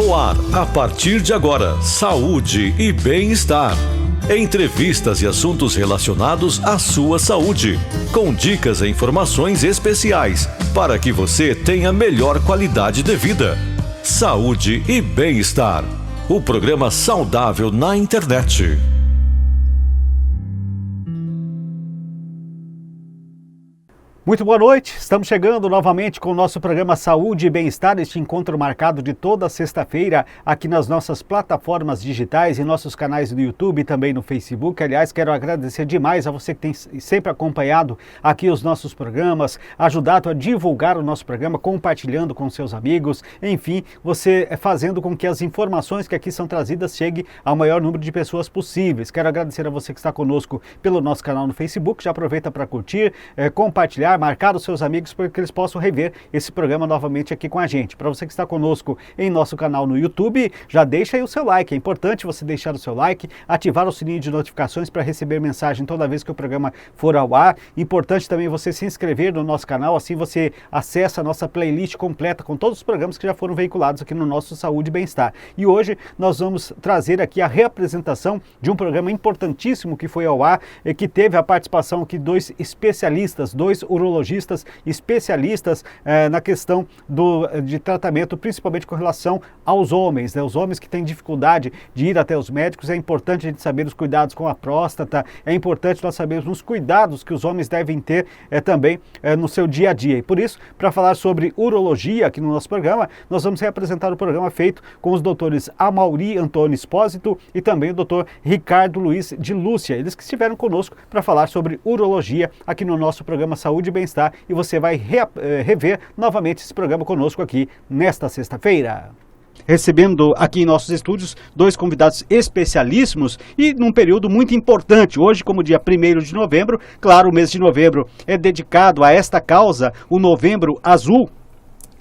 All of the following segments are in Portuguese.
No ar, a partir de agora, saúde e bem-estar. Entrevistas e assuntos relacionados à sua saúde, com dicas e informações especiais para que você tenha melhor qualidade de vida. Saúde e bem-estar. O programa saudável na internet. Muito boa noite, estamos chegando novamente com o nosso programa Saúde e Bem-Estar, este encontro marcado de toda sexta-feira aqui nas nossas plataformas digitais e nossos canais do YouTube e também no Facebook. Aliás, quero agradecer demais a você que tem sempre acompanhado aqui os nossos programas, ajudado a divulgar o nosso programa, compartilhando com seus amigos, enfim, você fazendo com que as informações que aqui são trazidas cheguem ao maior número de pessoas possíveis. Quero agradecer a você que está conosco pelo nosso canal no Facebook, já aproveita para curtir, compartilhar, marcar os seus amigos para que eles possam rever esse programa novamente aqui com a gente. Para você que está conosco em nosso canal no YouTube, já deixa aí o seu like. É importante você deixar o seu like, ativar o sininho de notificações para receber mensagem toda vez que o programa for ao ar. Importante também você se inscrever no nosso canal, assim você acessa a nossa playlist completa com todos os programas que já foram veiculados aqui no nosso Saúde e Bem-Estar. E hoje nós vamos trazer aqui a reapresentação de um programa importantíssimo que foi ao ar, que teve a participação aqui de dois especialistas, dois urologistas especialistas na questão de tratamento, principalmente com relação aos homens, né? Os homens que têm dificuldade de ir até os médicos. É importante a gente saber os cuidados com a próstata, é importante nós sabermos os cuidados que os homens devem ter também no seu dia a dia. E por isso, para falar sobre urologia aqui no nosso programa, nós vamos reapresentar o programa feito com os doutores Amaury Antônio Espósito e também o doutor Ricardo Luiz de Lúcia, eles que estiveram conosco para falar sobre urologia aqui no nosso programa Saúde e Bem-Estar, e você vai rever novamente esse programa conosco aqui nesta sexta-feira. Recebendo aqui em nossos estúdios dois convidados especialíssimos e num período muito importante. Hoje, como dia 1º de novembro, claro, o mês de novembro é dedicado a esta causa, o Novembro Azul,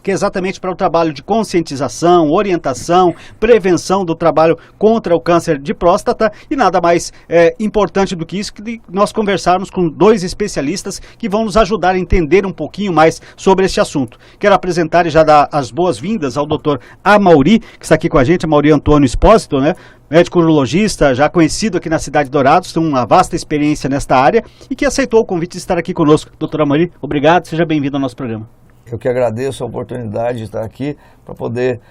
que é exatamente para o trabalho de conscientização, orientação, prevenção do trabalho contra o câncer de próstata, e nada mais importante do que isso, que nós conversarmos com dois especialistas que vão nos ajudar a entender um pouquinho mais sobre esse assunto. Quero apresentar e já dar as boas-vindas ao doutor Amaury, que está aqui com a gente, Amaury Antônio Espósito, né? Médico urologista, já conhecido aqui na cidade de Dourados, tem uma vasta experiência nesta área e que aceitou o convite de estar aqui conosco. Doutor Amaury, obrigado, seja bem-vindo ao nosso programa. Eu que agradeço a oportunidade de estar aqui para poder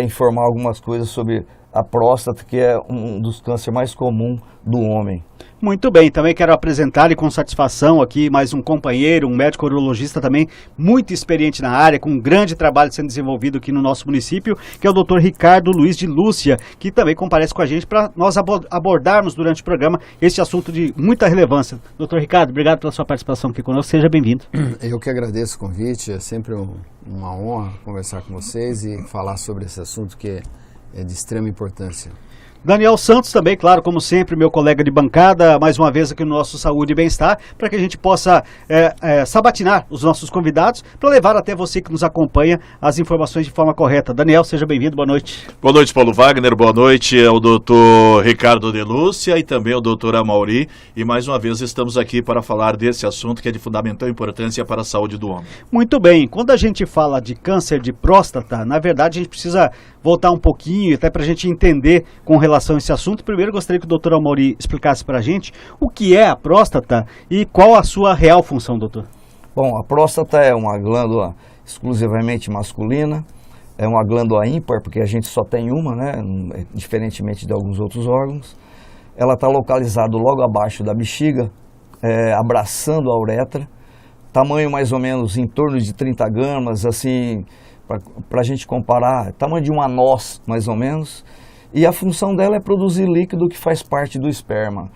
informar algumas coisas sobre a próstata, que é um dos cânceres mais comuns do homem. Muito bem, também quero apresentar e com satisfação aqui mais um companheiro, um médico urologista também muito experiente na área, com um grande trabalho sendo desenvolvido aqui no nosso município, que é o Dr. Ricardo Luiz de Lúcia, que também comparece com a gente para nós abordarmos durante o programa este assunto de muita relevância. Dr. Ricardo, obrigado pela sua participação aqui conosco, seja bem-vindo. Eu que agradeço o convite, é sempre uma honra conversar com vocês e falar sobre esse assunto que é de extrema importância. Daniel Santos também, claro, como sempre, meu colega de bancada, mais uma vez aqui no nosso Saúde e Bem-Estar, para que a gente possa sabatinar os nossos convidados, para levar até você que nos acompanha as informações de forma correta. Daniel, seja bem-vindo, boa noite. Boa noite, Paulo Wagner, boa noite ao doutor Ricardo de Lúcia e também ao doutor Amaury, e mais uma vez estamos aqui para falar desse assunto que é de fundamental importância para a saúde do homem. Muito bem, quando a gente fala de câncer de próstata, na verdade a gente precisa voltar um pouquinho, até para a gente entender com relação a esse assunto. Primeiro, gostaria que o doutor Amaury explicasse para a gente o que é a próstata e qual a sua real função, doutor. Bom, a próstata é uma glândula exclusivamente masculina, é uma glândula ímpar, porque a gente só tem uma, né, diferentemente de alguns outros órgãos. Ela está localizada logo abaixo da bexiga, abraçando a uretra, tamanho mais ou menos em torno de 30 gramas, assim, para a gente comparar, tamanho de uma noz, mais ou menos, e a função dela é produzir líquido que faz parte do esperma.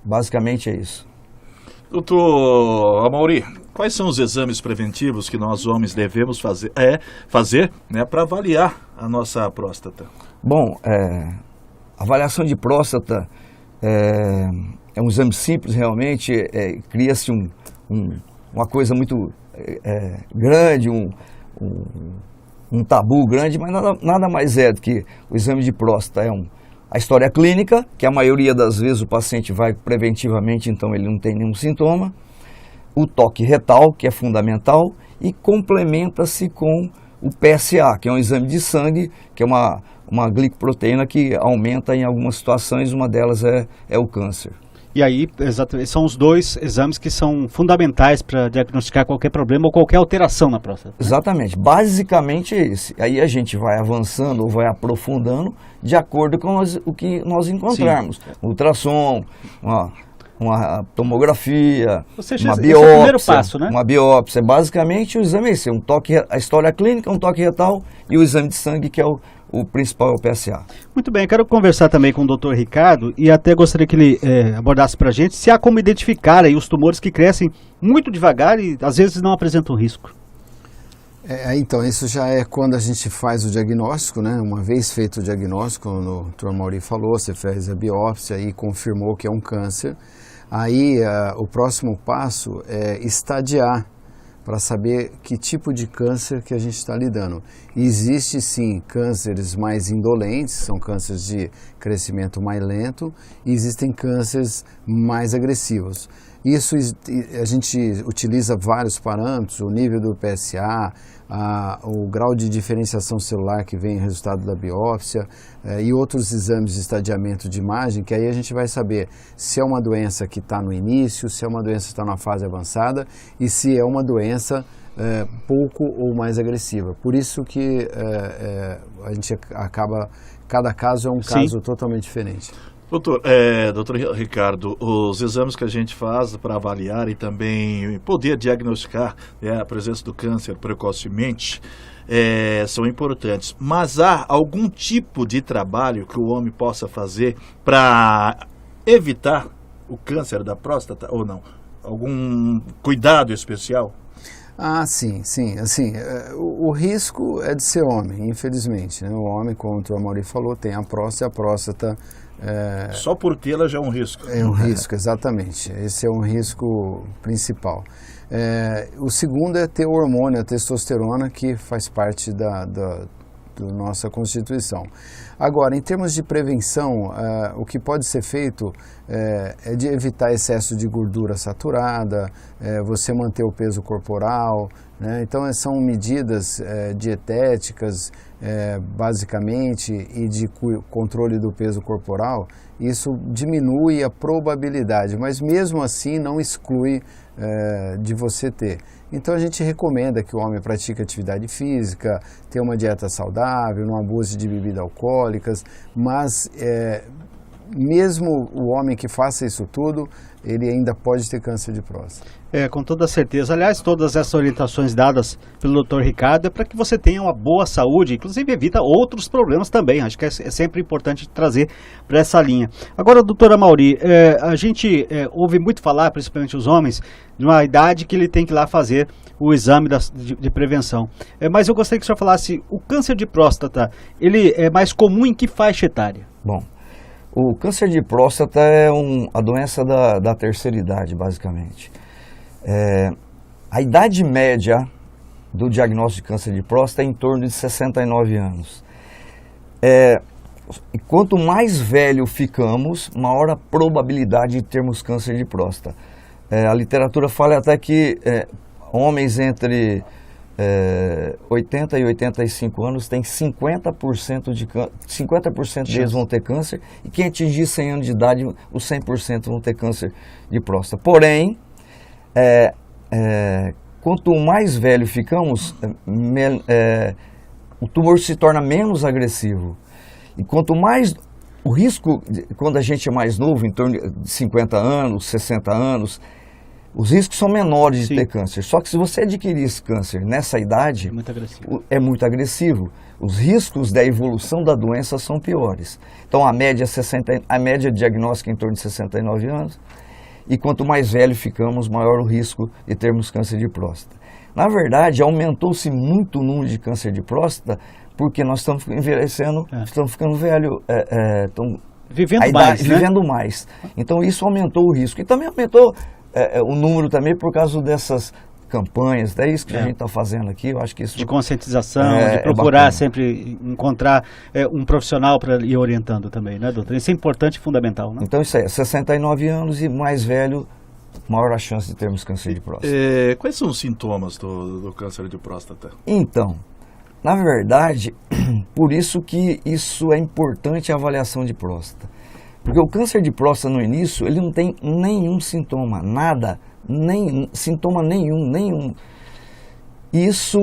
Basicamente é isso. Doutor Amaury, quais são os exames preventivos que nós homens devemos fazer para avaliar a nossa próstata? Bom, a avaliação de próstata é um exame simples, realmente, cria-se uma coisa muito grande, um tabu grande, mas nada mais é do que o exame de próstata. A história clínica, que a maioria das vezes o paciente vai preventivamente, então ele não tem nenhum sintoma. O toque retal, que é fundamental, e complementa-se com o PSA, que é um exame de sangue, que é uma glicoproteína que aumenta em algumas situações, uma delas é o câncer. E aí, exatamente, são os dois exames que são fundamentais para diagnosticar qualquer problema ou qualquer alteração na próstata, né? Exatamente, basicamente é esse. Aí a gente vai avançando ou vai aprofundando de acordo com o que nós encontrarmos. Ultrassom, uma tomografia, Ou seja, uma esse biópsia. é o primeiro passo, né? Uma biópsia. Basicamente o exame é esse, a história clínica, um toque retal e o exame de sangue, que é o principal, é o PSA. Muito bem, quero conversar também com o Dr. Ricardo e até gostaria que ele abordasse para a gente se há como identificar aí os tumores que crescem muito devagar e às vezes não apresentam risco. Então, isso já é quando a gente faz o diagnóstico, né? Uma vez feito o diagnóstico, como o Dr. Mauri falou, você fez a biópsia e confirmou que é um câncer. Aí, o próximo passo é estadiar para saber que tipo de câncer que a gente está lidando. Existe sim cânceres mais indolentes, são cânceres de crescimento mais lento, e existem cânceres mais agressivos. Isso a gente utiliza vários parâmetros, o nível do PSA, o grau de diferenciação celular que vem resultado da biópsia e outros exames de estadiamento de imagem, que aí a gente vai saber se é uma doença que está no início, se é uma doença que está na fase avançada e se é uma doença pouco ou mais agressiva. Por isso que a gente acaba, cada caso é um caso totalmente diferente. Doutor Ricardo, os exames que a gente faz para avaliar e também poder diagnosticar a presença do câncer precocemente são importantes. Mas há algum tipo de trabalho que o homem possa fazer para evitar o câncer da próstata ou não? Algum cuidado especial? Sim. Assim, o risco é de ser homem, infelizmente, né? O homem, como o Mauri falou, tem a próstata. Só por tê-la já é um risco. É um risco, exatamente. Esse é um risco principal. O segundo é ter o hormônio, a testosterona, que faz parte da nossa Constituição. Agora, em termos de prevenção, o que pode ser feito é de evitar excesso de gordura saturada, você manter o peso corporal, né? Então, são medidas dietéticas, basicamente, e de controle do peso corporal. Isso diminui a probabilidade, mas mesmo assim não exclui de você ter. Então a gente recomenda que o homem pratique atividade física, tenha uma dieta saudável, não abuse de bebidas alcoólicas, mas mesmo o homem que faça isso tudo, ele ainda pode ter câncer de próstata. Com toda certeza. Aliás, todas essas orientações dadas pelo Dr. Ricardo é para que você tenha uma boa saúde, inclusive evita outros problemas também. Acho que é sempre importante trazer para essa linha. Agora, doutora Mauri, a gente ouve muito falar, principalmente os homens, de uma idade que ele tem que ir lá fazer o exame de prevenção. Mas eu gostaria que o senhor falasse, o câncer de próstata, ele é mais comum em que faixa etária? Bom, o câncer de próstata é a doença da terceira idade, basicamente. A idade média do diagnóstico de câncer de próstata é em torno de 69 anos. E quanto mais velho ficamos, maior a probabilidade de termos câncer de próstata. A literatura fala até que homens entre 80 e 85 anos têm 50% deles vão ter câncer, e quem atingir 100 anos de idade, os 100% vão ter câncer de próstata. Porém, quanto mais velho ficamos, o tumor se torna menos agressivo. E quanto mais o risco, quando a gente é mais novo, em torno de 50 anos, 60 anos, os riscos são menores de ter câncer. Só que se você adquirir esse câncer nessa idade, é muito agressivo. Os riscos da evolução da doença são piores. Então a média diagnóstica é em torno de 69 anos. E quanto mais velho ficamos, maior o risco de termos câncer de próstata. Na verdade, aumentou-se muito o número de câncer de próstata porque nós estamos envelhecendo, estamos ficando velhos, vivendo mais. Então isso aumentou o risco. E também aumentou o número também por causa dessas campanhas, é isso que a gente está fazendo aqui. Eu acho que isso de conscientização, de procurar sempre encontrar um profissional para ir orientando também, né, doutor? Isso é importante e fundamental, né? Então isso aí, 69 anos e mais velho, maior a chance de termos câncer de próstata. Quais são os sintomas do câncer de próstata? Então, Na verdade, por isso que isso é importante a avaliação de próstata. Porque o câncer de próstata no início, ele não tem nenhum sintoma, nada, sintoma nenhum. Isso,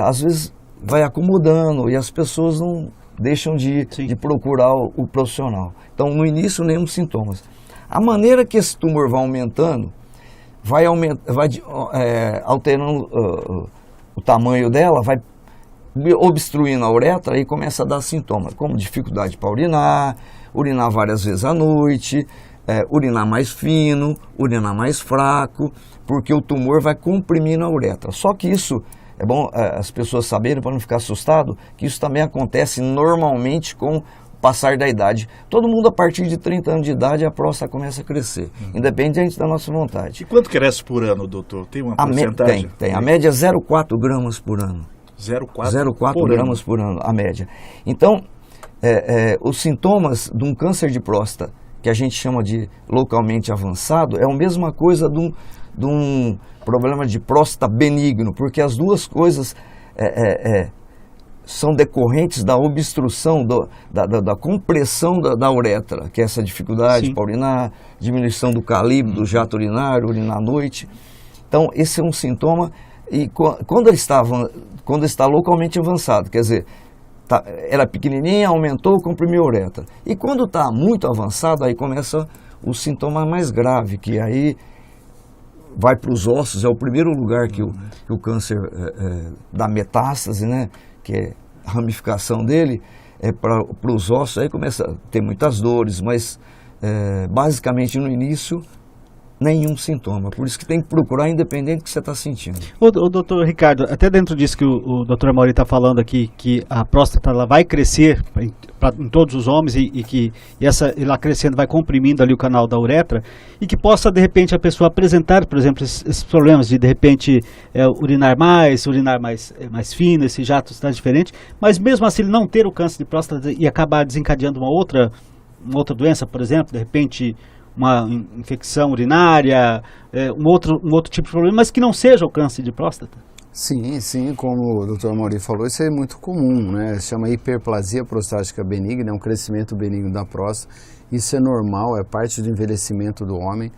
às vezes, vai acomodando e as pessoas não deixam de procurar o profissional. Então, no início, nenhum sintomas. A maneira que esse tumor vai aumentando, vai alterando o tamanho dela, vai obstruindo a uretra e começa a dar sintomas, como dificuldade para urinar várias vezes à noite, urinar mais fino, urinar mais fraco, porque o tumor vai comprimindo a uretra. Só que isso, é bom as pessoas saberem, para não ficar assustado, que isso também acontece normalmente com o passar da idade. Todo mundo, a partir de 30 anos de idade, a próstata começa a crescer, independente da nossa vontade. E quanto cresce por ano, doutor? Tem uma porcentagem? Tem. A média é 0,4 gramas por ano. 0,4 gramas por ano, a média. Então, os sintomas de um câncer de próstata, que a gente chama de localmente avançado, é a mesma coisa de um problema de próstata benigno, porque as duas coisas são decorrentes da obstrução, da compressão da uretra, que é essa dificuldade para urinar, diminuição do calibre do jato urinário, urinar à noite. Então, esse é um sintoma, e quando ele está localmente avançado, quer dizer, era pequenininha, aumentou, comprimiu a uretra. E quando está muito avançado, aí começa o sintoma mais grave, que aí vai para os ossos, é o primeiro lugar que o câncer dá metástase, né? Que é a ramificação dele, para os ossos, aí começa a ter muitas dores, mas basicamente no início nenhum sintoma, por isso que tem que procurar independente do que você está sentindo. O doutor Ricardo, até dentro disso que o doutor Amaury está falando aqui, que a próstata ela vai crescer em todos os homens e que ela crescendo vai comprimindo ali o canal da uretra, e que possa de repente a pessoa apresentar, por exemplo, esses problemas de repente urinar mais fino, esse jato está diferente, mas mesmo assim ele não ter o câncer de próstata e acabar desencadeando uma outra doença, por exemplo, de repente uma infecção urinária, um outro tipo de problema, mas que não seja o câncer de próstata? Sim, como o Dr. Amaury falou, isso é muito comum, né? Se chama hiperplasia prostática benigna, é um crescimento benigno da próstata. Isso é normal, é parte do envelhecimento do homem.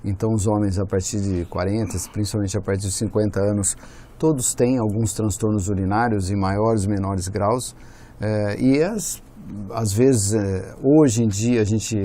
Então, os homens a partir de 40, principalmente a partir de 50 anos, todos têm alguns transtornos urinários em maiores e menores graus. Às vezes, hoje em dia, a gente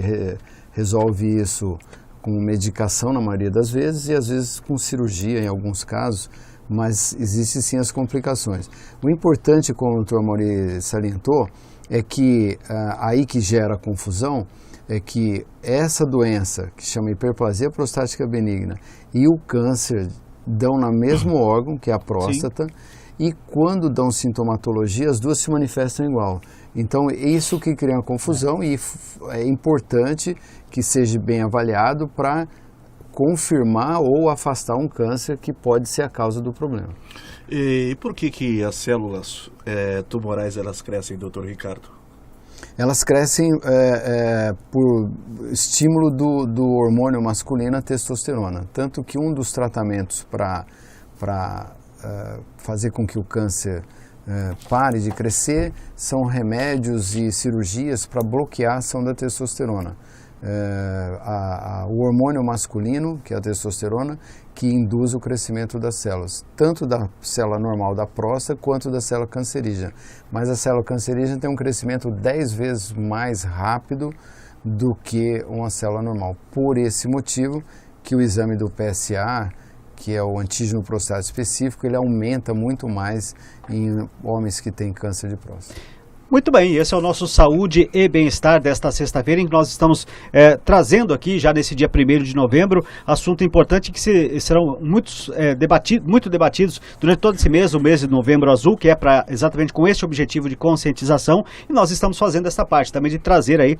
resolve isso com medicação na maioria das vezes e às vezes com cirurgia em alguns casos, mas existem sim as complicações. O importante, como o Dr. Amaury salientou, é que aí que gera confusão é que essa doença, que chama hiperplasia prostática benigna, e o câncer dão no mesmo órgão, que é a próstata, e quando dão sintomatologia, as duas se manifestam igual. Então, isso que cria uma confusão e é importante que seja bem avaliado para confirmar ou afastar um câncer que pode ser a causa do problema. E por que as células tumorais elas crescem, doutor Ricardo? Elas crescem por estímulo do hormônio masculino, a testosterona. Tanto que um dos tratamentos para fazer com que o câncer pare de crescer são remédios e cirurgias para bloquear a ação da testosterona. O hormônio masculino, que é a testosterona, que induz o crescimento das células, tanto da célula normal da próstata quanto da célula cancerígena. Mas a célula cancerígena tem um crescimento 10 vezes mais rápido do que uma célula normal. Por esse motivo que o exame do PSA, que é o antígeno prostático específico, ele aumenta muito mais em homens que têm câncer de próstata. Muito bem, esse é o nosso Saúde e Bem-Estar desta sexta-feira, em que nós estamos trazendo aqui, já nesse dia 1º de novembro, assunto importante que serão muito debatidos durante todo esse mês, o mês de Novembro Azul, que é exatamente com esse objetivo de conscientização, e nós estamos fazendo essa parte também de trazer aí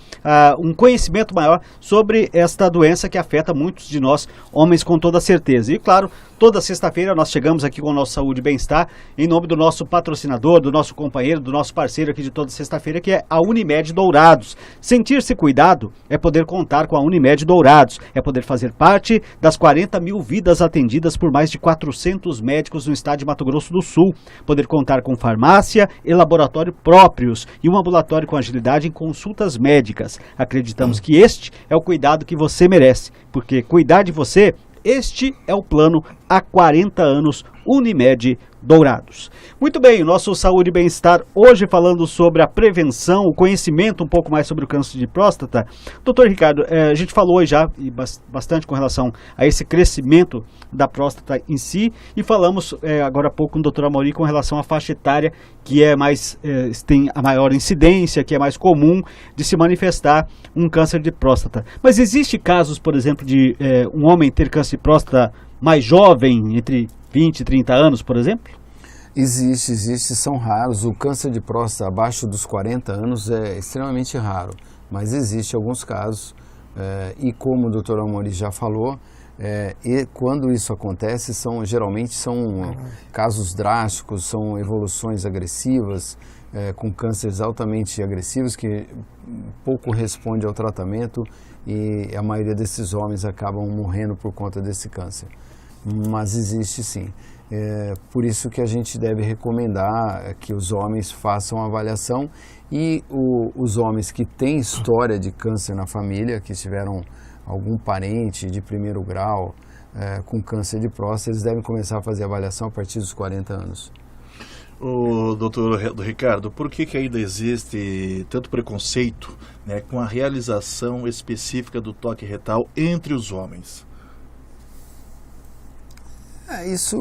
um conhecimento maior sobre esta doença que afeta muitos de nós, homens, com toda certeza. E claro, toda sexta-feira nós chegamos aqui com o nosso Saúde e Bem-Estar, em nome do nosso patrocinador, do nosso companheiro, do nosso parceiro aqui de toda sexta-feira, que é a Unimed Dourados. Sentir-se cuidado é poder contar com a Unimed Dourados, é poder fazer parte das 40 mil vidas atendidas por mais de 400 médicos no estado de Mato Grosso do Sul, poder contar com farmácia e laboratório próprios e um ambulatório com agilidade em consultas médicas. Acreditamos que este é o cuidado que você merece, porque cuidar de você, este é o plano há 40 anos Unimed Dourados. Muito bem, o nosso Saúde e Bem-Estar hoje falando sobre a prevenção, o conhecimento um pouco mais sobre o câncer de próstata. Doutor Ricardo, a gente falou já bastante com relação a esse crescimento da próstata em si e falamos agora há pouco com o doutor Amaury com relação à faixa etária que é mais, tem a maior incidência, que é mais comum de se manifestar um câncer de próstata. Mas existe casos, por exemplo, de um homem ter câncer de próstata mais jovem, entre 20 e 30 anos, por exemplo? Existe, são raros. O câncer de próstata abaixo dos 40 anos é extremamente raro, mas existe alguns casos, e como o Dr. Amaury já falou, e quando isso acontece, geralmente são casos drásticos, são evoluções agressivas, com cânceres altamente agressivos que pouco responde ao tratamento e a maioria desses homens acabam morrendo por conta desse câncer. Mas existe sim. Por isso que a gente deve recomendar que os homens façam a avaliação e os homens que têm história de câncer na família, que tiveram algum parente de primeiro grau com câncer de próstata, eles devem começar a fazer a avaliação a partir dos 40 anos. O doutor Ricardo, por que ainda existe tanto preconceito, né, com a realização específica do toque retal entre os homens? Isso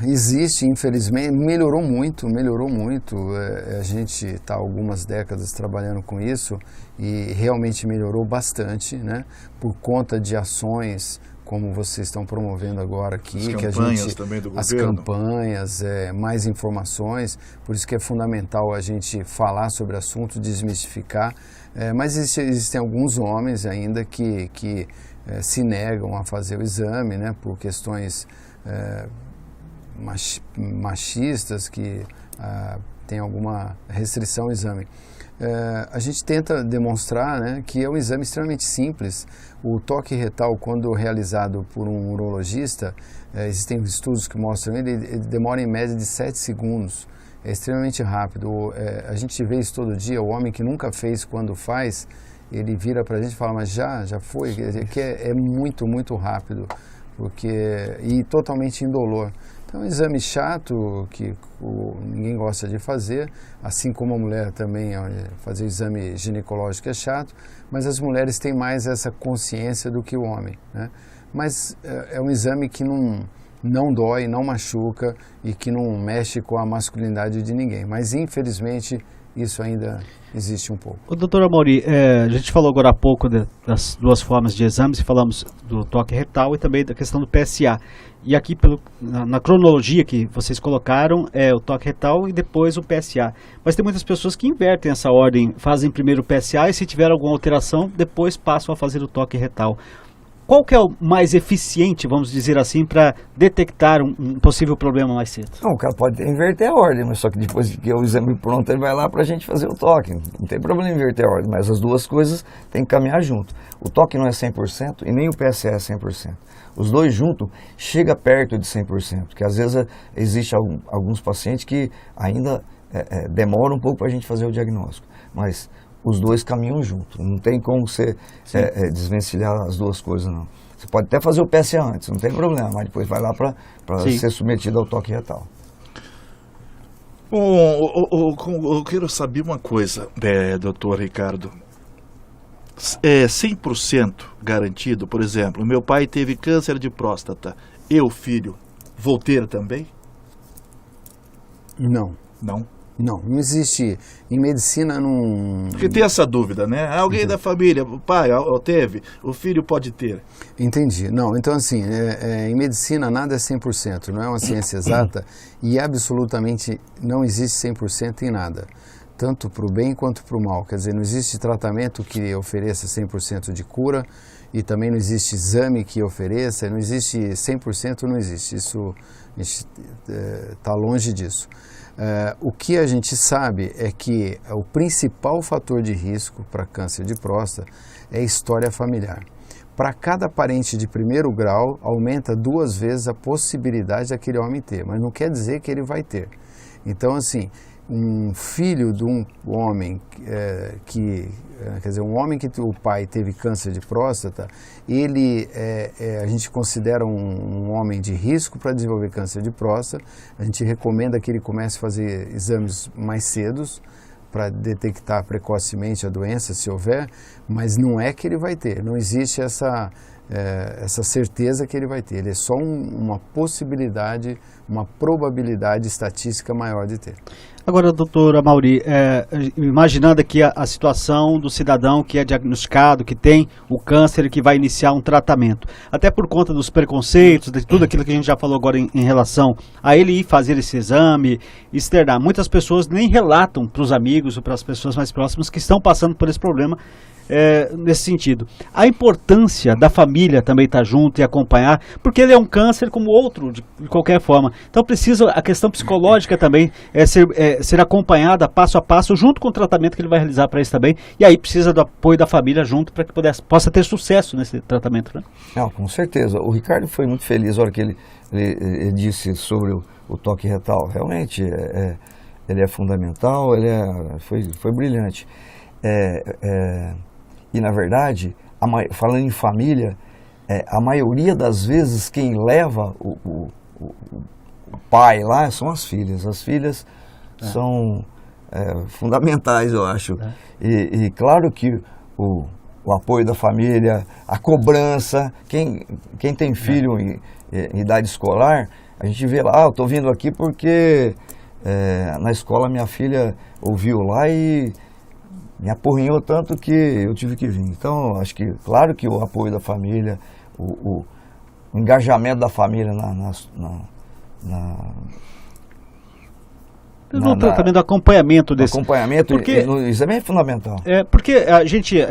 existe, infelizmente, melhorou muito. A gente está há algumas décadas trabalhando com isso e realmente melhorou bastante, né? Por conta de ações como vocês estão promovendo agora aqui, as campanhas também do governo. As campanhas, mais informações, por isso que é fundamental a gente falar sobre o assunto, desmistificar, mas existem alguns homens ainda que se negam a fazer o exame, né, por questões machistas que tem alguma restrição ao exame. A gente tenta demonstrar, né, que é um exame extremamente simples. O toque retal, quando realizado por um urologista, existem estudos que mostram ele demora em média de 7 segundos. É extremamente rápido. A gente vê isso todo dia. O homem que nunca fez, quando faz, ele vira para a gente e fala, mas já foi, que é muito, muito rápido. E totalmente indolor. Então, é um exame chato que ninguém gosta de fazer, assim como a mulher também, fazer o exame ginecológico é chato, mas as mulheres têm mais essa consciência do que o homem, né? Mas é um exame que não dói, não machuca e que não mexe com a masculinidade de ninguém, mas infelizmente isso ainda existe um pouco. O doutor Amaury, a gente falou agora há pouco das duas formas de exames, falamos do toque retal e também da questão do PSA. E aqui, na cronologia que vocês colocaram, é o toque retal e depois o PSA. Mas tem muitas pessoas que invertem essa ordem, fazem primeiro o PSA e se tiver alguma alteração, depois passam a fazer o toque retal. Qual que é o mais eficiente, vamos dizer assim, para detectar um possível problema mais cedo? Não, o cara pode inverter a ordem, mas só que depois que o exame pronto, ele vai lá para a gente fazer o toque. Não tem problema em inverter a ordem, mas as duas coisas têm que caminhar junto. O toque não é 100% e nem o PSA é 100%. Os dois juntos chega perto de 100%, porque às vezes existe alguns pacientes que ainda demoram um pouco para a gente fazer o diagnóstico, mas os dois caminham junto, não tem como você desvencilhar as duas coisas, não. Você pode até fazer o PSA antes, não tem problema, mas depois vai lá para ser submetido ao toque retal. Eu quero saber uma coisa, doutor Ricardo. 100% garantido, por exemplo, meu pai teve câncer de próstata, eu, filho, vou ter também? Não. Não existe. Em medicina não... Porque tem essa dúvida, né? Alguém da família, o pai teve, o filho pode ter. Entendi. Não, então assim, em medicina nada é 100%, não é uma ciência exata e absolutamente não existe 100% em nada. Tanto para o bem quanto para o mal. Quer dizer, não existe tratamento que ofereça 100% de cura e também não existe exame que ofereça, não existe 100%, não existe. Isso A gente está longe disso. O que a gente sabe é que o principal fator de risco para câncer de próstata é a história familiar. Para cada parente de primeiro grau, aumenta 2 vezes a possibilidade daquele homem ter, mas não quer dizer que ele vai ter. Então, assim, um filho de um homem um homem que o pai teve câncer de próstata, ele a gente considera um homem de risco para desenvolver câncer de próstata. A gente recomenda que ele comece a fazer exames mais cedos para detectar precocemente a doença, se houver, mas não é que ele vai ter, não existe essa certeza que ele vai ter, ele é só uma possibilidade, uma probabilidade estatística maior de ter. Agora, doutora Amaury, imaginando aqui a situação do cidadão que é diagnosticado, que tem o câncer e que vai iniciar um tratamento, até por conta dos preconceitos, de tudo aquilo que a gente já falou agora em relação a ele ir fazer esse exame, externar. Muitas pessoas nem relatam para os amigos ou para as pessoas mais próximas que estão passando por esse problema. Nesse sentido, a importância da família também estar junto e acompanhar, porque ele é um câncer como outro, de qualquer forma. Então precisa a questão psicológica também ser acompanhada passo a passo, junto com o tratamento que ele vai realizar para isso também, e aí precisa do apoio da família junto para que possa ter sucesso nesse tratamento, né? Não, com certeza. O Ricardo foi muito feliz na hora que ele disse sobre o toque retal. Realmente, ele é fundamental, foi brilhante. E, na verdade, falando em família, a maioria das vezes quem leva o pai lá são as filhas. As filhas são fundamentais, eu acho. E claro que o apoio da família, a cobrança, quem tem filho em idade escolar, a gente vê lá, eu estou vindo aqui porque na escola minha filha ouviu lá e me apurrinhou tanto que eu tive que vir. Então, acho que, claro que o apoio da família, o engajamento da família no tratamento do acompanhamento desse. No exame é fundamental. Porque a gente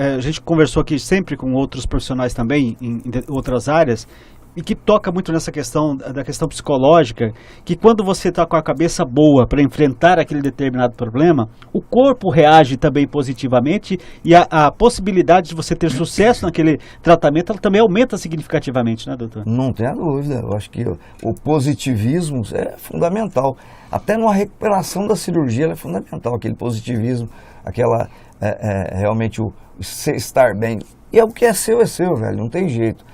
conversou aqui sempre com outros profissionais também, em outras áreas, e que toca muito nessa questão, da questão psicológica, que quando você está com a cabeça boa para enfrentar aquele determinado problema, o corpo reage também positivamente e a possibilidade de você ter sucesso naquele tratamento, ela também aumenta significativamente, né, doutor? Não tenha dúvida, eu acho que o positivismo é fundamental. Até numa recuperação da cirurgia é fundamental, aquele positivismo, realmente o estar bem. E o que é seu, velho, não tem jeito.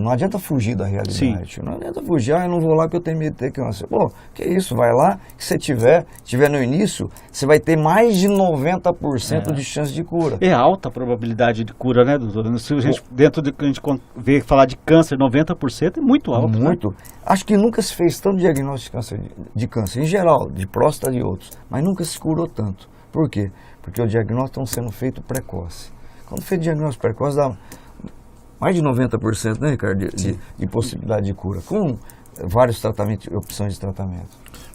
Não adianta fugir da realidade. Sim. Não adianta fugir, eu não vou lá porque eu tenho medo de ter câncer. Pô, que isso, vai lá, que você tiver no início, você vai ter mais de 90% de chance de cura. É alta a probabilidade de cura, né, doutor? Se a gente, dentro do que a gente vê falar de câncer, 90% é muito alto. Muito. Né? Acho que nunca se fez tanto diagnóstico de câncer, em geral, de próstata e de outros, mas nunca se curou tanto. Por quê? Porque o diagnóstico está sendo feito precoce. Quando feito diagnóstico precoce, dá mais de 90%, né, Ricardo, de possibilidade de cura, com vários tratamentos, opções de tratamento.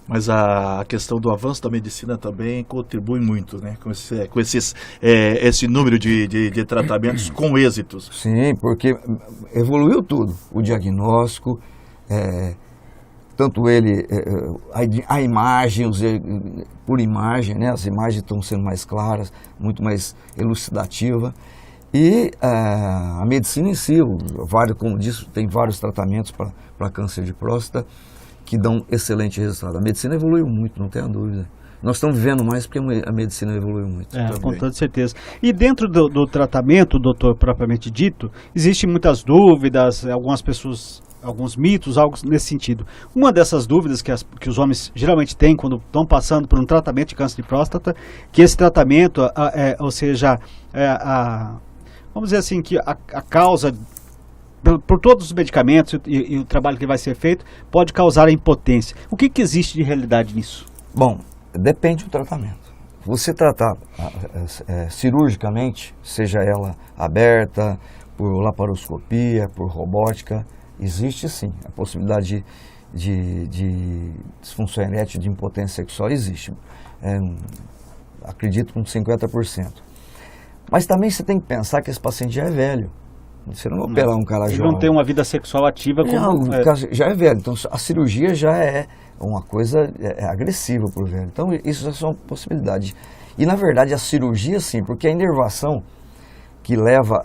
Mas a questão do avanço da medicina também contribui muito, né, com esse número de tratamentos com êxitos. Sim, porque evoluiu tudo. O diagnóstico, tanto a imagem, por imagem, né, as imagens estão sendo mais claras, muito mais elucidativa. E a medicina em si, como disse, tem vários tratamentos para câncer de próstata que dão excelente resultado. A medicina evoluiu muito, não tenha dúvida. Nós estamos vivendo mais porque a medicina evoluiu muito. Com toda certeza. E dentro do tratamento, doutor, propriamente dito, existem muitas dúvidas, algumas pessoas, alguns mitos, algo nesse sentido. Uma dessas dúvidas que os homens geralmente têm quando estão passando por um tratamento de câncer de próstata, que esse tratamento, vamos dizer assim, que a causa, por todos os medicamentos e o trabalho que vai ser feito, pode causar a impotência. O que existe de realidade nisso? Bom, depende do tratamento. Você tratar cirurgicamente, seja ela aberta, por laparoscopia, por robótica, existe sim a possibilidade de disfunção erétil, de impotência sexual, existe. Acredito com 50%. Mas também você tem que pensar que esse paciente já é velho. Você não vai operar um cara Ele jovem. não tem uma vida sexual ativa como... Não, o cara já é velho, então a cirurgia já é uma coisa agressiva para o velho. Então isso já são possibilidades. E na verdade a cirurgia sim, porque a inervação que leva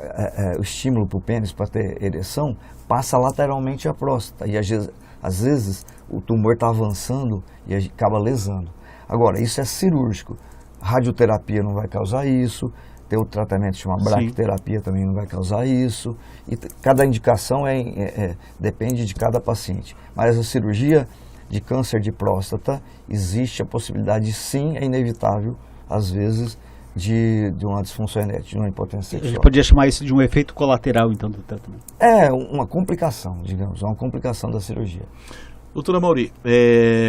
o estímulo para o pênis para ter ereção passa lateralmente à próstata. E às vezes o tumor está avançando e acaba lesando. Agora, isso é cirúrgico. Radioterapia não vai causar isso. Tem outro tratamento que chama braquiterapia, também não vai causar isso. E cada indicação depende de cada paciente. Mas a cirurgia de câncer de próstata, existe a possibilidade, sim, é inevitável, às vezes, de uma disfunção erétil, de uma impotência A gente sexual. podia chamar isso de um efeito colateral, então, do tratamento. É uma complicação, digamos, uma complicação da cirurgia. Doutora Amaury,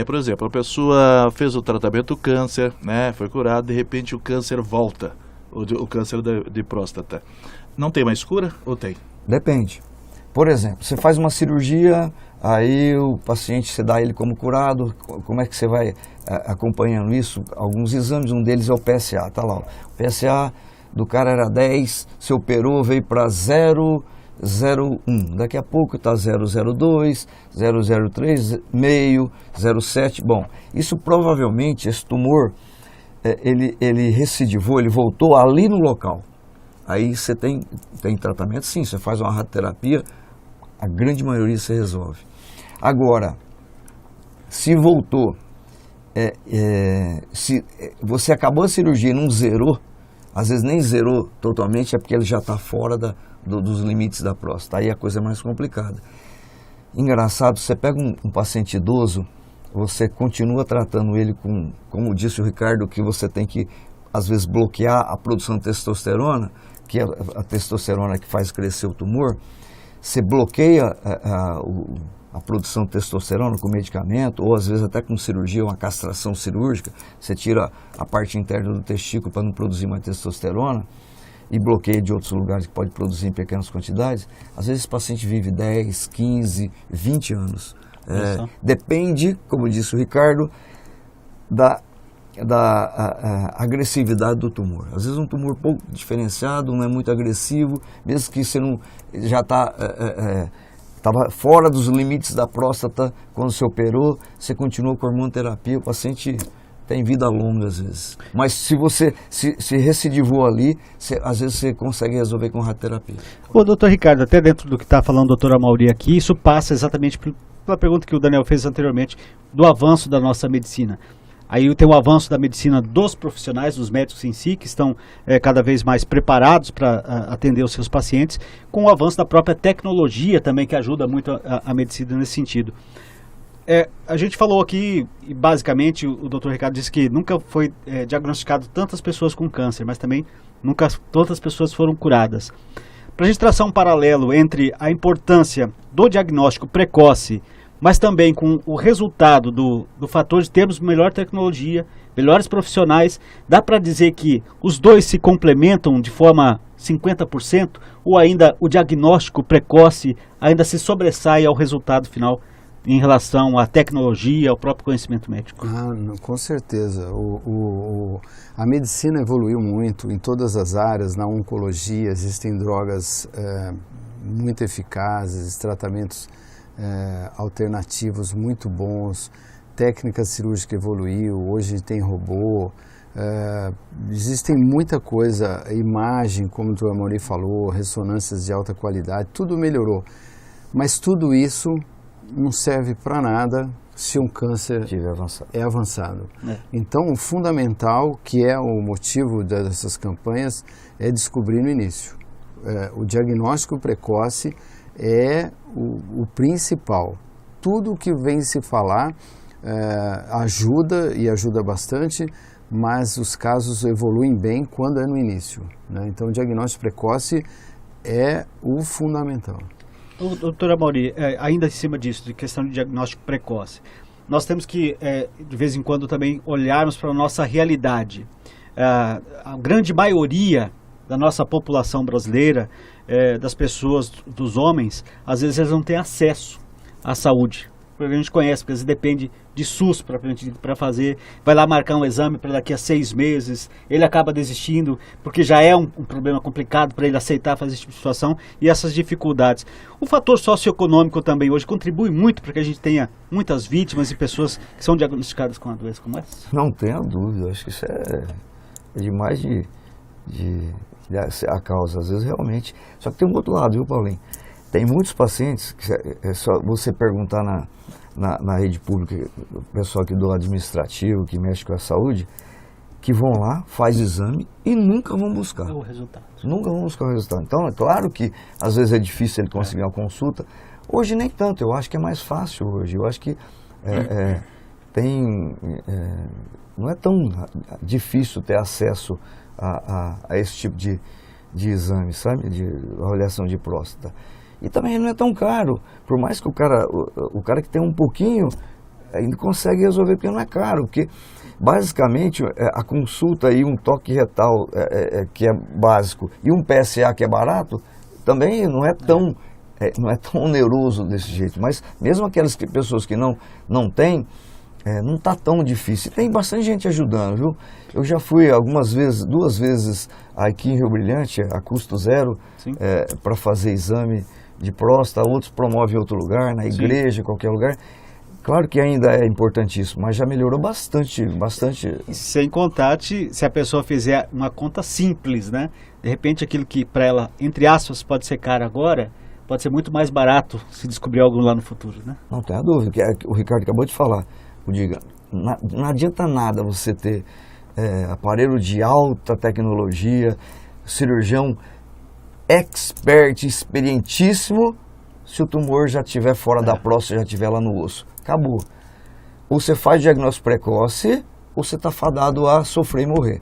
por exemplo, a pessoa fez o tratamento do câncer, né, foi curada, de repente o câncer volta, o câncer de próstata. Não tem mais cura ou tem? Depende. Por exemplo, você faz uma cirurgia, aí o paciente, você dá ele como curado, como é que você vai acompanhando isso? Alguns exames, um deles é o PSA, tá lá. O PSA do cara era 10, você operou, veio para 0,01. Daqui a pouco está 0,02, 0,03, meio, 0,7. Bom, isso provavelmente, esse tumor, ele recidivou, ele voltou ali no local. Aí você tem tratamento, sim, você faz uma radioterapia, a grande maioria se resolve. Agora, se voltou, se você acabou a cirurgia e não zerou, às vezes nem zerou totalmente, é porque ele já está fora dos limites da próstata, aí a coisa é mais complicada. Engraçado, você pega um paciente idoso, você continua tratando ele como disse o Ricardo, que você tem que, às vezes, bloquear a produção de testosterona, que é a testosterona que faz crescer o tumor. Você bloqueia a produção de testosterona com medicamento, ou às vezes até com cirurgia, uma castração cirúrgica, você tira a parte interna do testículo para não produzir mais testosterona, e bloqueia de outros lugares que pode produzir em pequenas quantidades. Às vezes esse paciente vive 10, 15, 20 anos. Depende, como disse o Ricardo, da agressividade do tumor. Às vezes um tumor pouco diferenciado, não é muito agressivo, mesmo que você não já estava fora dos limites da próstata quando você operou, você continuou com hormonoterapia, o paciente tem vida longa às vezes. Mas se você se recidivou ali, às vezes você consegue resolver com radioterapia. Ô, doutor Ricardo, até dentro do que está falando o doutor Amaury aqui, isso passa exatamente pela pergunta que o Daniel fez anteriormente, do avanço da nossa medicina. Aí tem o avanço da medicina dos profissionais, dos médicos em si, que estão cada vez mais preparados para atender os seus pacientes, com o avanço da própria tecnologia também, que ajuda muito a medicina nesse sentido. A gente falou aqui, e basicamente o Dr. Ricardo disse que nunca foi diagnosticado tantas pessoas com câncer, mas também nunca tantas pessoas foram curadas. Para a gente traçar um paralelo entre a importância do diagnóstico precoce, mas também com o resultado do fator de termos melhor tecnologia, melhores profissionais, dá para dizer que os dois se complementam de forma 50%, ou ainda o diagnóstico precoce ainda se sobressai ao resultado final em relação à tecnologia, ao próprio conhecimento médico? Com certeza. A medicina evoluiu muito em todas as áreas. Na oncologia existem drogas muito eficazes, tratamentos alternativos muito bons, técnica cirúrgica evoluiu, hoje tem robô, existem muita coisa, imagem, como o Dr. Amaury falou, ressonâncias de alta qualidade, tudo melhorou, mas tudo isso não serve para nada se um câncer é avançado. Então, o fundamental, que é o motivo dessas campanhas, é descobrir no início. O diagnóstico precoce é o principal. Tudo que vem se falar ajuda e ajuda bastante, mas os casos evoluem bem quando é no início, né? Então, o diagnóstico precoce é o fundamental. Doutora Amaury, ainda em cima disso, de questão de diagnóstico precoce, nós temos que, de vez em quando, também olharmos para a nossa realidade. A grande maioria da nossa população brasileira, das pessoas, dos homens, às vezes eles não têm acesso à saúde. porque a gente conhece, porque às vezes depende de SUS para fazer, vai lá marcar um exame para daqui a 6 meses, ele acaba desistindo, porque já é um problema complicado para ele aceitar fazer esse tipo de situação e essas dificuldades. O fator socioeconômico também hoje contribui muito para que a gente tenha muitas vítimas e pessoas que são diagnosticadas com uma doença como essa? Não tenha dúvida, acho que isso é demais de a causa, às vezes realmente. Só que tem um outro lado, viu, Paulinho? Tem muitos pacientes, que é só você perguntar na rede pública, o pessoal aqui do administrativo, que mexe com a saúde, que vão lá, faz exame e nunca vão buscar. O resultado. Nunca vão buscar o resultado. Então, é claro que às vezes é difícil ele conseguir uma consulta. Hoje nem tanto, eu acho que é mais fácil hoje. Eu acho que não é tão difícil ter acesso a esse tipo de exame, sabe? De avaliação de próstata. E também não é tão caro, por mais que o cara que tem um pouquinho ainda consegue resolver, porque não é caro, porque basicamente a consulta e um toque retal que é básico e um PSA que é barato, também não é tão oneroso desse jeito, mas mesmo aquelas pessoas que não têm, não está tão difícil. Tem bastante gente ajudando, viu? Eu já fui algumas vezes, 2 vezes aqui em Rio Brilhante, a custo zero, para fazer exame de próstata, outros promovem em outro lugar, na igreja, em qualquer lugar. Claro que ainda é importantíssimo, mas já melhorou bastante. E sem contar se a pessoa fizer uma conta simples, né? De repente aquilo que para ela, entre aspas, pode ser caro agora, pode ser muito mais barato se descobrir algo lá no futuro, né? Não tenha dúvida, que o Ricardo acabou de falar. Diga, não adianta nada você ter aparelho de alta tecnologia, cirurgião expert, experientíssimo, se o tumor já estiver fora da próstata, já estiver lá no osso. Acabou. Ou você faz diagnóstico precoce, ou você está fadado a sofrer e morrer.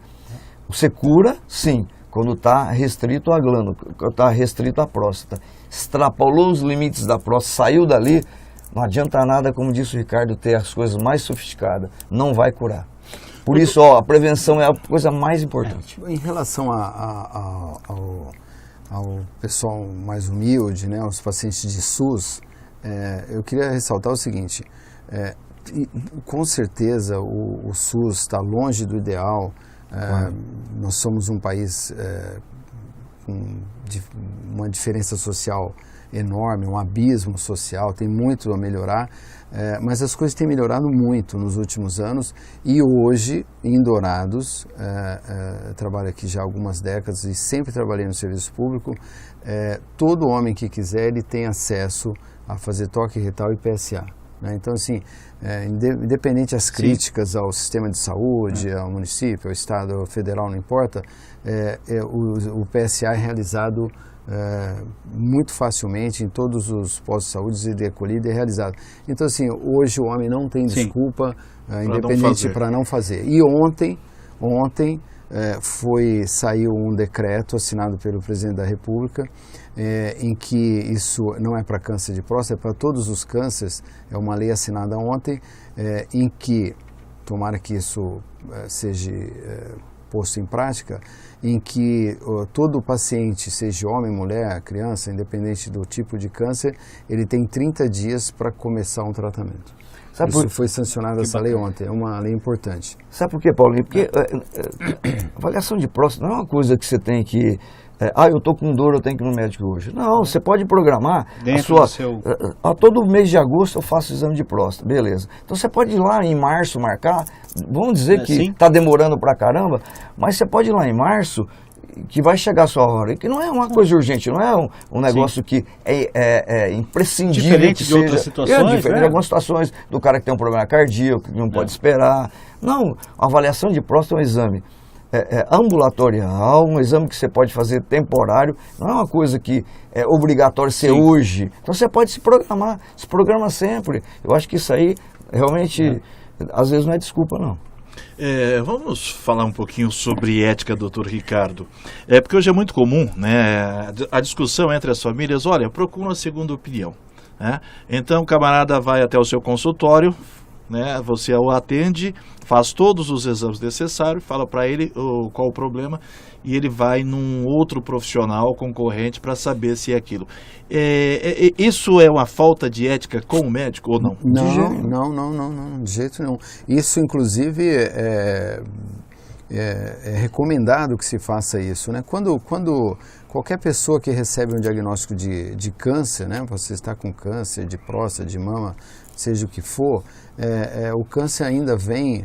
Você cura, sim, quando está restrito à glândula, quando está restrito à próstata. Extrapolou os limites da próstata, saiu dali, não adianta nada, como disse o Ricardo, ter as coisas mais sofisticadas. Não vai curar. Por isso, a prevenção é a coisa mais importante. Em relação ao pessoal mais humilde, né, aos pacientes de SUS, eu queria ressaltar o seguinte, com certeza o SUS está longe do ideal, nós somos um país com uma diferença social enorme, um abismo social, tem muito a melhorar, mas as coisas têm melhorado muito nos últimos anos e hoje, em Dourados, trabalho aqui já há algumas décadas e sempre trabalhei no serviço público, todo homem que quiser, ele tem acesso a fazer toque retal e PSA. Né? Então, assim, independente das críticas ao sistema de saúde, ao município, ao estado, ao federal, não importa, o PSA é realizado muito facilmente em todos os postos de saúde, ele é colhido e é realizado. Então, assim, hoje o homem não tem desculpa, independente para não fazer. E ontem saiu um decreto assinado pelo presidente da República, em que isso não é para câncer de próstata, é para todos os cânceres, é uma lei assinada ontem, em que, tomara que isso seja posto em prática, em que todo paciente, seja homem, mulher, criança, independente do tipo de câncer, ele tem 30 dias para começar um tratamento. Isso foi sancionado essa lei ontem, é uma lei importante. Sabe por quê, Paulinho? Porque avaliação de próstata não é uma coisa que você tem que... eu estou com dor, eu tenho que ir no médico hoje. Não, você pode programar todo mês de agosto eu faço exame de próstata, beleza. Então você pode ir lá em março marcar, vamos dizer que está demorando pra caramba, mas você pode ir lá em março, que vai chegar a sua hora, que não é uma coisa urgente, não é um negócio que é imprescindível. Diferente de outras situações, diferente de algumas situações do cara que tem um problema cardíaco, que não pode esperar. Não, a avaliação de próstata é um exame ambulatorial, um exame que você pode fazer temporário, não é uma coisa que é obrigatório ser hoje. Então você pode se programa sempre. Eu acho que isso aí realmente, às vezes não é desculpa, não. Vamos falar um pouquinho sobre ética, doutor Ricardo. Porque hoje é muito comum, né, a discussão entre as famílias, olha, procura uma segunda opinião. Né? Então o camarada vai até o seu consultório, né? Você o atende, faz todos os exames necessários, fala para ele qual o problema e ele vai num outro profissional concorrente para saber se é aquilo. Isso é uma falta de ética com o médico ou não? Não, de jeito nenhum. Isso, inclusive, é recomendado que se faça isso, né? Quando qualquer pessoa que recebe um diagnóstico de câncer, né? Você está com câncer de próstata, de mama, seja o que for, o câncer ainda vem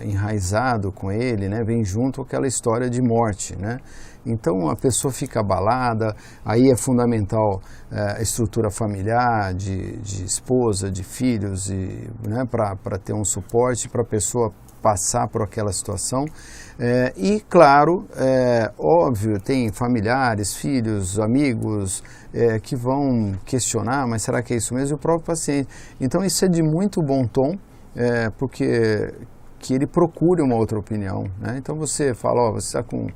enraizado com ele, né? Vem junto com aquela história de morte, né? Então a pessoa fica abalada, aí é fundamental a estrutura familiar, de esposa, de filhos, né? Para ter um suporte para a pessoa passar por aquela situação. E, claro, óbvio, tem familiares, filhos, amigos que vão questionar, mas será que é isso mesmo? E o próprio paciente. Então, isso é de muito bom tom, porque que ele procure uma outra opinião, né? Então, você fala, você está com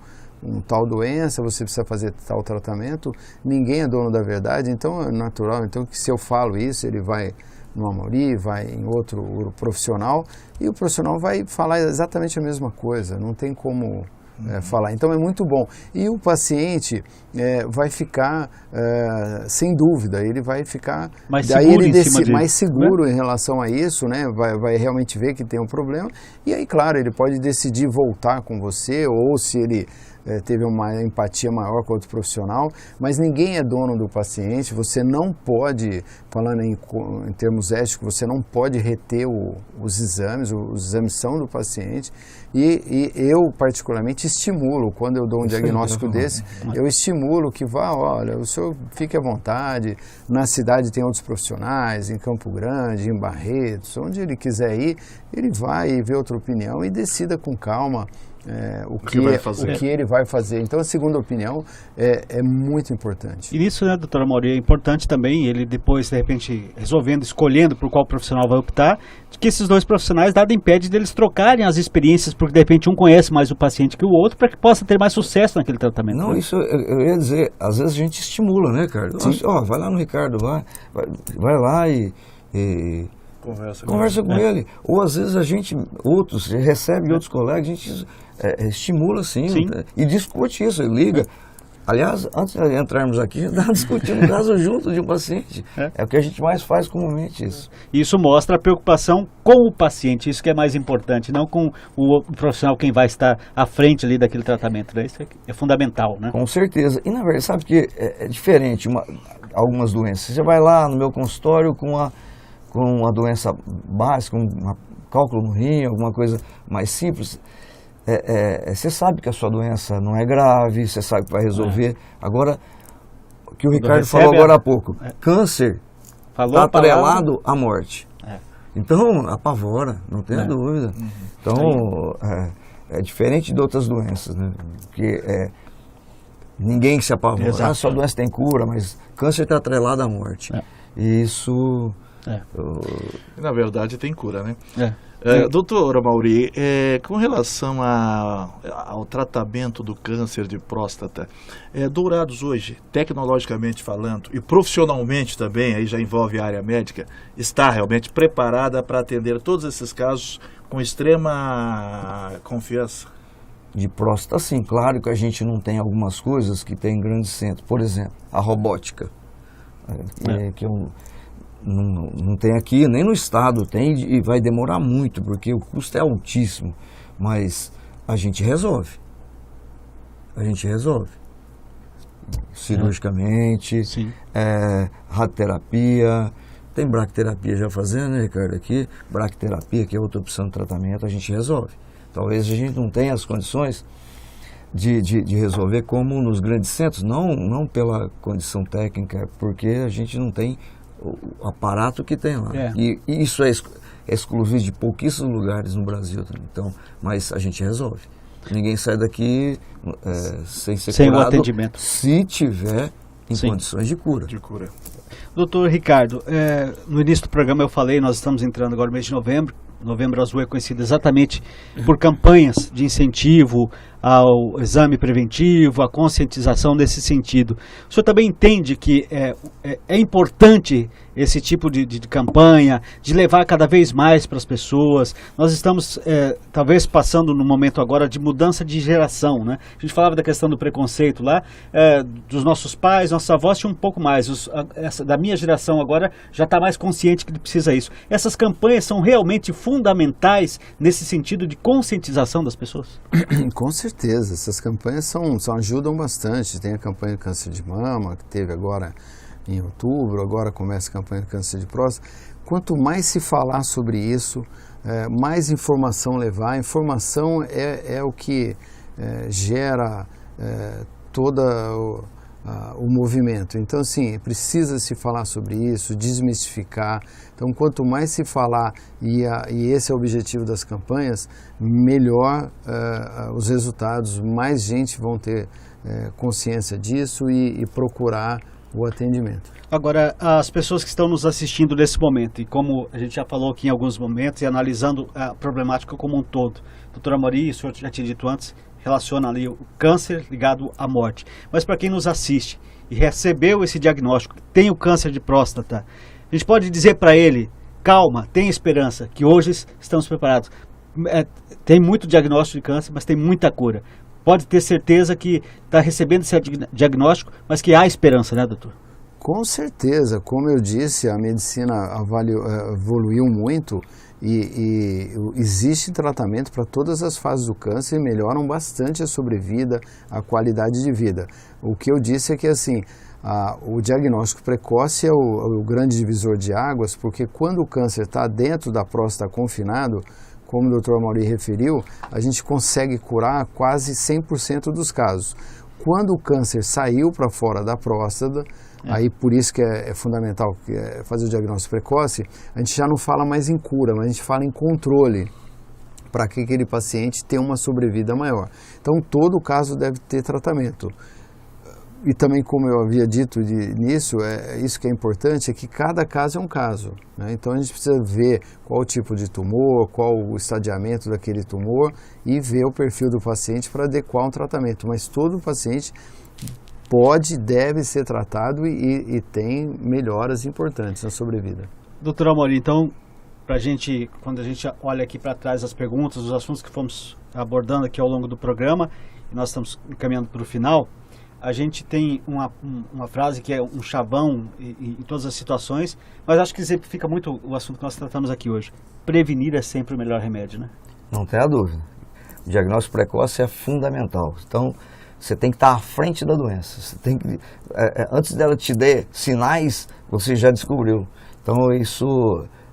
tal doença, você precisa fazer tal tratamento, ninguém é dono da verdade, então é natural. Então, que se eu falo isso, ele vai no Amaury, vai em outro profissional, e o profissional vai falar exatamente a mesma coisa, não tem como falar. Então é muito bom. E o paciente vai ficar, sem dúvida, ele vai ficar mais seguro, mais seguro em relação a isso, né? Vai realmente ver que tem um problema, e aí, claro, ele pode decidir voltar com você, ou se ele teve uma empatia maior com outro profissional, mas ninguém é dono do paciente, você não pode, falando em termos éticos, você não pode reter os exames são do paciente, e eu particularmente estimulo, quando eu dou um diagnóstico desse, eu estimulo que olha, o senhor fique à vontade, na cidade tem outros profissionais, em Campo Grande, em Barretos, onde ele quiser ir, ele vai e vê outra opinião e decida com calma o que ele vai fazer. Então, a segunda opinião é muito importante. E nisso, né, doutora Amaury, é importante também ele depois, de repente, escolhendo por qual profissional vai optar, que esses dois profissionais nada impede deles trocarem as experiências, porque de repente um conhece mais o paciente que o outro, para que possa ter mais sucesso naquele tratamento. Não, isso eu ia dizer, às vezes a gente estimula, né, Ricardo? Vai lá no Ricardo, vai lá e conversa com ele. Ou às vezes outros, recebe outros colegas, a gente estimula sim. E discute isso, liga. Aliás, antes de entrarmos aqui, a gente está discutindo um caso junto de um paciente. É o que a gente mais faz comumente isso. Isso mostra a preocupação com o paciente, isso que é mais importante, não com o profissional, quem vai estar à frente ali daquele tratamento, né? Isso é fundamental, né? Com certeza. E na verdade, sabe que é diferente algumas doenças. Você vai lá no meu consultório com uma doença básica, um cálculo no rim, alguma coisa mais simples, você sabe que a sua doença não é grave, você sabe que vai resolver. Agora, o que o Ricardo falou agora há pouco, câncer está atrelado à morte. Então, apavora, não tenha dúvida. Então, é diferente de outras doenças, né? Porque ninguém se apavora. Sua doença tem cura, mas câncer está atrelado à morte. E isso... Na verdade tem cura, né? Doutor Amaury, com relação ao tratamento do câncer de próstata, Dourados hoje, tecnologicamente falando e profissionalmente também, aí já envolve a área médica, está realmente preparada para atender todos esses casos com extrema confiança? De próstata, sim. Claro que a gente não tem algumas coisas que tem em grandes centros. Por exemplo, a robótica, que não tem aqui, nem no estado tem, e vai demorar muito, porque o custo é altíssimo, mas a gente resolve. Cirurgicamente, radioterapia, tem bracterapia já fazendo, né, Ricardo, aqui, bracterapia, que é outra opção de tratamento, a gente resolve. Talvez a gente não tenha as condições de resolver como nos grandes centros, não pela condição técnica, porque a gente não tem o aparato que tem lá. E isso é exclusivo de pouquíssimos lugares no Brasil. Então, mas a gente resolve. Ninguém sai daqui sem ser curado, o atendimento. Se tiver em condições de cura. Doutor Ricardo, no início do programa eu falei, nós estamos entrando agora no mês de novembro. Novembro Azul é conhecido exatamente por campanhas de incentivo ao exame preventivo, à conscientização nesse sentido. O senhor também entende que é importante esse tipo de campanha, de levar cada vez mais para as pessoas? Nós estamos talvez passando num momento agora de mudança de geração, né? A gente falava da questão do preconceito lá, dos nossos pais, nossos avós tinham um pouco mais, da minha geração agora já está mais consciente que precisa isso. Essas campanhas são realmente fundamentais nesse sentido de conscientização das pessoas? Com certeza, essas campanhas ajudam bastante. Tem a campanha do câncer de mama, que teve agora em outubro, agora começa a campanha do câncer de próstata. Quanto mais se falar sobre isso, mais informação levar. A informação é o que gera todo o movimento. Então, assim, precisa se falar sobre isso, desmistificar. Então, quanto mais se falar, e esse é o objetivo das campanhas, melhor os resultados, mais gente vão ter consciência disso e procurar o atendimento. Agora, as pessoas que estão nos assistindo nesse momento, e como a gente já falou aqui em alguns momentos, e analisando a problemática como um todo, doutora Amaury, o senhor já tinha dito antes, relaciona ali o câncer ligado à morte. Mas para quem nos assiste e recebeu esse diagnóstico, tem o câncer de próstata, a gente pode dizer para ele, calma, tem esperança, que hoje estamos preparados. Tem muito diagnóstico de câncer, mas tem muita cura. Pode ter certeza que está recebendo esse diagnóstico, mas que há esperança, né, doutor? Com certeza. Como eu disse, a medicina evoluiu muito e existe tratamento para todas as fases do câncer e melhoram bastante a sobrevida, a qualidade de vida. O que eu disse é que, assim, o diagnóstico precoce é o grande divisor de águas, porque quando o câncer está dentro da próstata confinado, como o Dr. Amaury referiu, a gente consegue curar quase 100% dos casos. Quando o câncer saiu para fora da próstata, aí por isso que é fundamental fazer o diagnóstico precoce, a gente já não fala mais em cura, mas a gente fala em controle, para que aquele paciente tenha uma sobrevida maior. Então, todo caso deve ter tratamento. E também, como eu havia dito nisso, isso que é importante, é que cada caso é um caso, né? Então a gente precisa ver qual o tipo de tumor, qual o estadiamento daquele tumor e ver o perfil do paciente para adequar um tratamento. Mas todo paciente deve ser tratado e tem melhoras importantes na sobrevida. Doutor Amaury, então, quando a gente olha aqui para trás as perguntas, os assuntos que fomos abordando aqui ao longo do programa, e nós estamos caminhando para o final, a gente tem uma frase que é um chavão em todas as situações, mas acho que exemplifica muito o assunto que nós tratamos aqui hoje. Prevenir é sempre o melhor remédio, né? Não tenha dúvida. O diagnóstico precoce é fundamental. Então, você tem que estar à frente da doença. Você tem que, antes dela te dar sinais, você já descobriu. Então, isso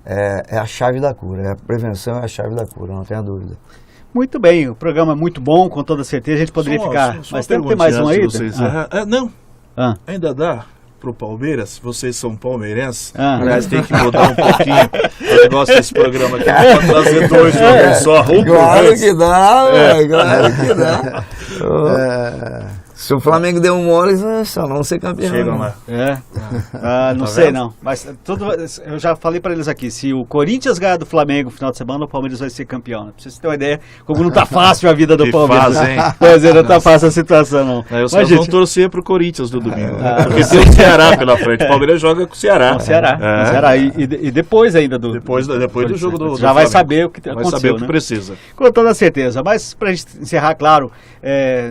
é a chave da cura. A prevenção é a chave da cura, não tenha dúvida. Muito bem, o programa é muito bom, com toda certeza, a gente poderia ficar mais tempo. Tem mais um aí? Não, ainda dá pro Palmeiras, vocês são palmeirenses, aliás, tem que mudar um pouquinho o negócio desse programa aqui, para trazer dois de uma vez só. Claro que dá, claro que dá. Se o Flamengo deu um mole, só não ser campeão. Chegam lá. Não tá sei vendo? Não. Mas eu já falei para eles aqui, se o Corinthians ganhar do Flamengo no final de semana, o Palmeiras vai ser campeão. Né? Pra vocês terem uma ideia, como não tá fácil a vida do Palmeiras. Faz, hein? Pois é, não tá fácil a situação, não. Os caras vão torcer pro Corinthians no domingo. Porque tem o Ceará pela frente. O Palmeiras joga com o Ceará. Com o Ceará. E depois ainda do... Depois do jogo do já vai saber o que aconteceu, vai saber o que né? precisa. Com toda certeza. Mas pra gente encerrar, claro,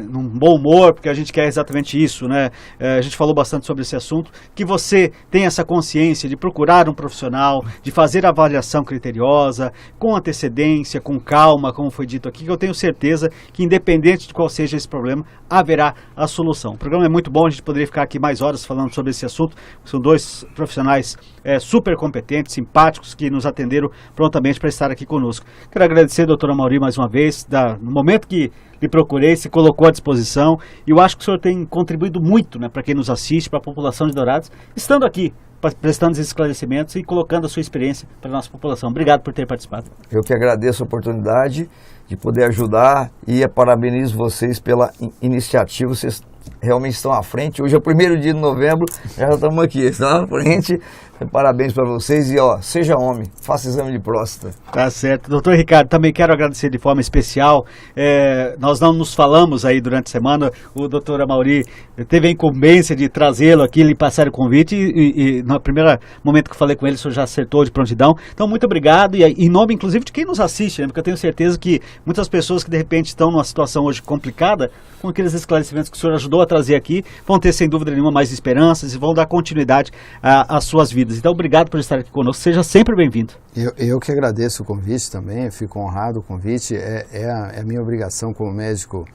num bom humor, porque a gente quer exatamente isso, né? A gente falou bastante sobre esse assunto, que você tenha essa consciência de procurar um profissional, de fazer a avaliação criteriosa, com antecedência, com calma, como foi dito aqui, que eu tenho certeza que independente de qual seja esse problema, haverá a solução. O programa é muito bom, a gente poderia ficar aqui mais horas falando sobre esse assunto. São dois profissionais super competentes, simpáticos, que nos atenderam prontamente para estar aqui conosco. Quero agradecer, doutora Amaury, mais uma vez, no momento que lhe procurei, se colocou à disposição, e eu acho que o senhor tem contribuído muito, né, para quem nos assiste, para a população de Dourados, estando aqui, prestando esses esclarecimentos e colocando a sua experiência para a nossa população. Obrigado por ter participado. Eu que agradeço a oportunidade de poder ajudar e parabenizo vocês pela iniciativa. Vocês realmente estão à frente. Hoje é o 1º dia de novembro, já estamos aqui, estão à frente. Parabéns para vocês e ó, seja homem, faça exame de próstata. Tá certo. Doutor Ricardo, também quero agradecer de forma especial. Nós não nos falamos aí durante a semana, o doutor Amaury teve a incumbência de trazê-lo aqui, lhe passar o convite e no primeiro momento que eu falei com ele, o senhor já acertou de prontidão. Então, muito obrigado e em nome, inclusive, de quem nos assiste, né? Porque eu tenho certeza que muitas pessoas que de repente estão numa situação hoje complicada, com aqueles esclarecimentos que o senhor ajudou a trazer aqui, vão ter sem dúvida nenhuma mais esperanças e vão dar continuidade às suas vidas. Então, obrigado por estar aqui conosco. Seja sempre bem-vindo. Eu que agradeço o convite também, fico honrado o convite. É a minha obrigação como médico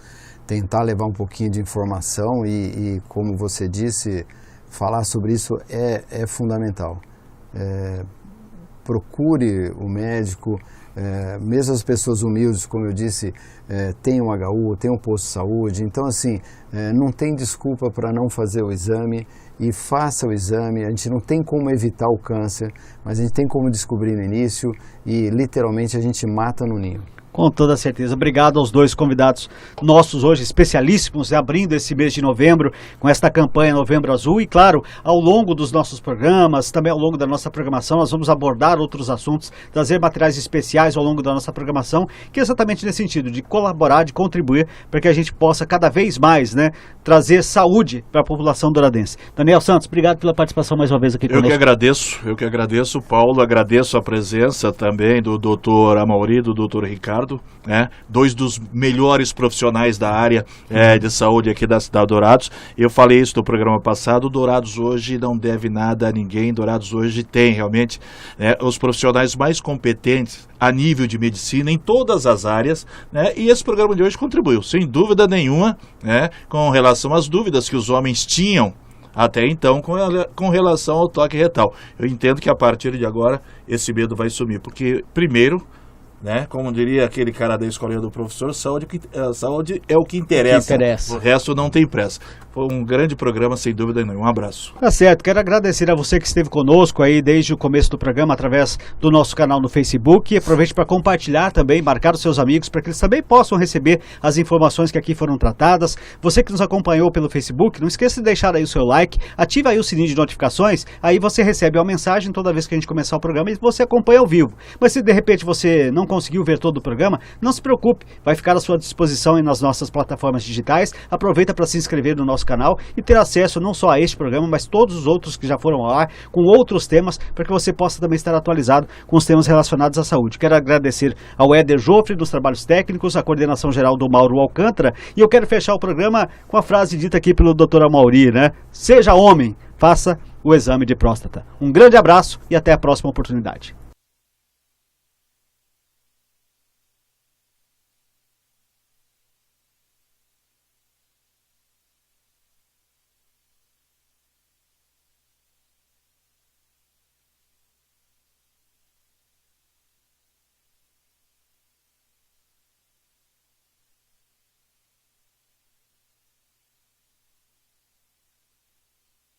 tentar levar um pouquinho de informação e como você disse, falar sobre isso é fundamental. Procure o médico, mesmo as pessoas humildes, como eu disse, tem um HU, tem um posto de saúde, então assim, não tem desculpa para não fazer o exame e faça o exame. A gente não tem como evitar o câncer, mas a gente tem como descobrir no início e literalmente a gente mata no ninho. Com toda certeza. Obrigado aos dois convidados nossos hoje, especialíssimos, abrindo esse mês de novembro com esta campanha Novembro Azul. E claro, ao longo dos nossos programas, também ao longo da nossa programação, nós vamos abordar outros assuntos, trazer materiais especiais ao longo da nossa programação, que é exatamente nesse sentido, de colaborar, de contribuir para que a gente possa cada vez mais, né, trazer saúde para a população douradense. Daniel Santos, obrigado pela participação mais uma vez aqui conosco. Eu que agradeço, Paulo, agradeço a presença também do doutor Amaury, do doutor Ricardo, né? Dois dos melhores profissionais da área de saúde aqui da cidade de Dourados. Eu falei isso no programa passado, Dourados hoje não deve nada a ninguém, Dourados hoje tem realmente os profissionais mais competentes a nível de medicina em todas as áreas, né? E esse programa de hoje contribuiu, sem dúvida nenhuma, né? Com relação às dúvidas que os homens tinham até então com relação ao toque retal. Eu entendo que a partir de agora esse medo vai sumir, porque primeiro, né, como diria aquele cara da escolinha do professor, saúde é o que interessa. O resto não tem pressa. Foi um grande programa, sem dúvida nenhuma. Um abraço. Tá certo. Quero agradecer a você que esteve conosco aí desde o começo do programa, através do nosso canal no Facebook. E aproveite para compartilhar também, marcar os seus amigos, para que eles também possam receber as informações que aqui foram tratadas. Você que nos acompanhou pelo Facebook, não esqueça de deixar aí o seu like, ativa aí o sininho de notificações, aí você recebe uma mensagem toda vez que a gente começar o programa e você acompanha ao vivo. Mas se de repente você não conseguiu ver todo o programa, não se preocupe, vai ficar à sua disposição aí nas nossas plataformas digitais. Aproveita para se inscrever no nosso canal e ter acesso não só a este programa, mas todos os outros que já foram ao ar, com outros temas, para que você possa também estar atualizado com os temas relacionados à saúde. Quero agradecer ao Éder Joffre dos trabalhos técnicos, a coordenação geral do Mauro Alcântara, e eu quero fechar o programa com a frase dita aqui pelo Dr. Amaury, né? Seja homem, faça o exame de próstata. Um grande abraço e até a próxima oportunidade.